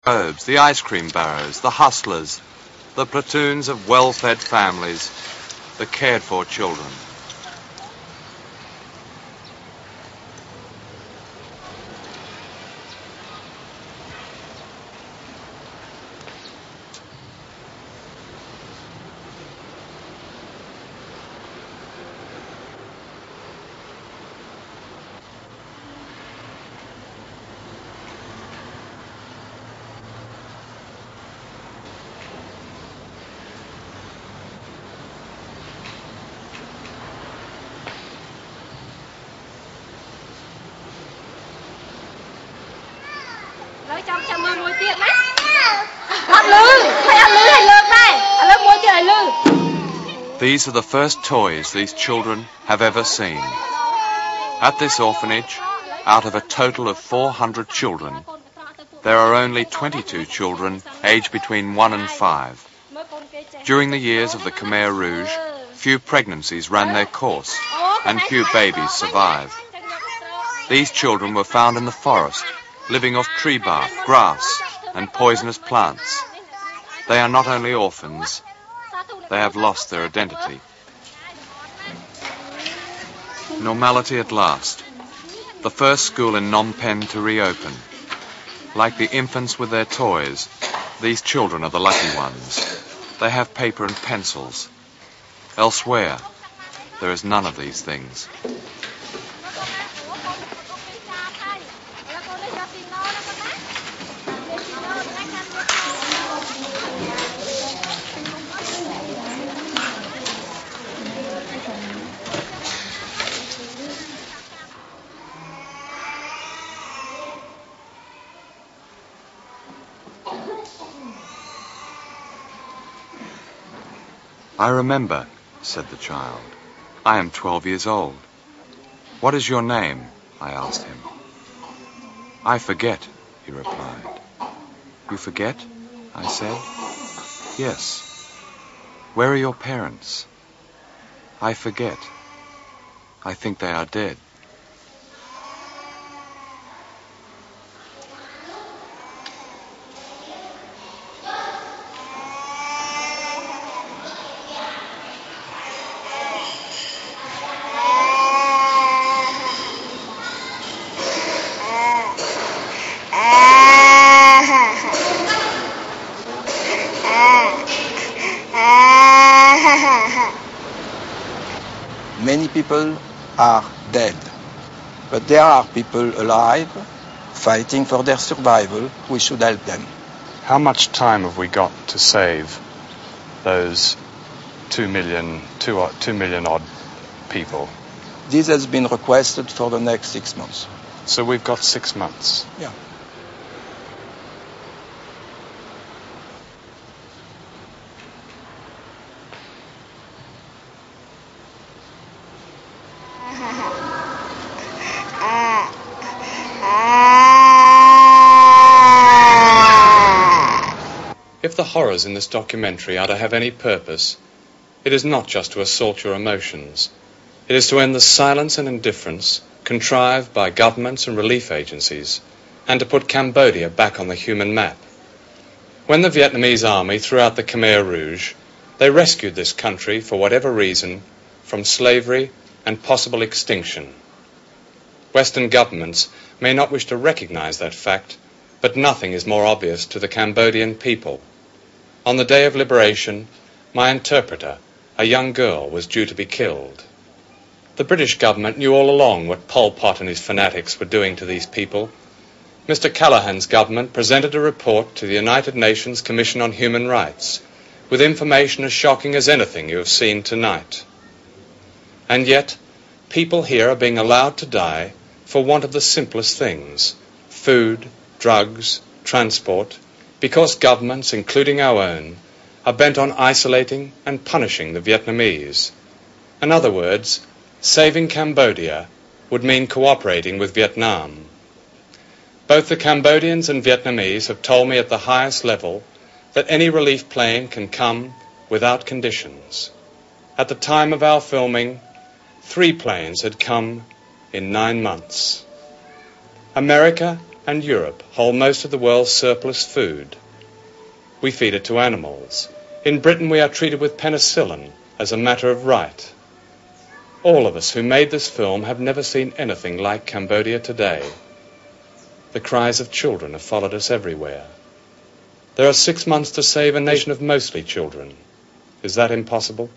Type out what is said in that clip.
robes, the ice cream barrows, the hustlers, the platoons of well-fed families, the cared-for children. These are the first toys these children have ever seen. At this orphanage, out of a total of 400 children, there are only 22 children aged between 1 and 5. During the years of the Khmer Rouge, few pregnancies ran their course and few babies survived. These children were found in the forest, living off tree bark, grass, and poisonous plants. They are not only orphans, they have lost their identity. Normality at last. The first school in Phnom Penh to reopen. Like the infants with their toys, these children are the lucky ones. They have paper and pencils. Elsewhere, there is none of these things. I remember, said the child. I am 12 years old. What is your name? I asked him. I forget, he replied. You forget? I said. Yes. Where are your parents? I forget. I think they are dead. Many people are dead, but there are people alive fighting for their survival. We should help them. How much time have we got to save those 2 million odd people? This has been requested for the next 6 months. So we've got 6 months. Yeah. If the horrors in this documentary are to have any purpose, it is not just to assault your emotions. It is to end the silence and indifference contrived by governments and relief agencies, and to put Cambodia back on the human map. When the Vietnamese army threw out the Khmer Rouge, they rescued this country, for whatever reason, from slavery and possible extinction. Western governments may not wish to recognize that fact, but nothing is more obvious to the Cambodian people. On the day of liberation, my interpreter, a young girl, was due to be killed. The British government knew all along what Pol Pot and his fanatics were doing to these people. Mr. Callaghan's government presented a report to the United Nations Commission on Human Rights, with information as shocking as anything you have seen tonight. And yet, people here are being allowed to die for want of the simplest things: food, drugs, transport, because governments, including our own, are bent on isolating and punishing the Vietnamese. In other words, saving Cambodia would mean cooperating with Vietnam. Both the Cambodians and Vietnamese have told me at the highest level that any relief plane can come without conditions. At the time of our filming, 3 planes had come in 9 months. America and Europe hold most of the world's surplus food. We feed it to animals. In Britain we are treated with penicillin as a matter of right. All of us who made this film have never seen anything like Cambodia today. The cries of children have followed us everywhere. There are 6 months to save a nation of mostly children. Is that impossible?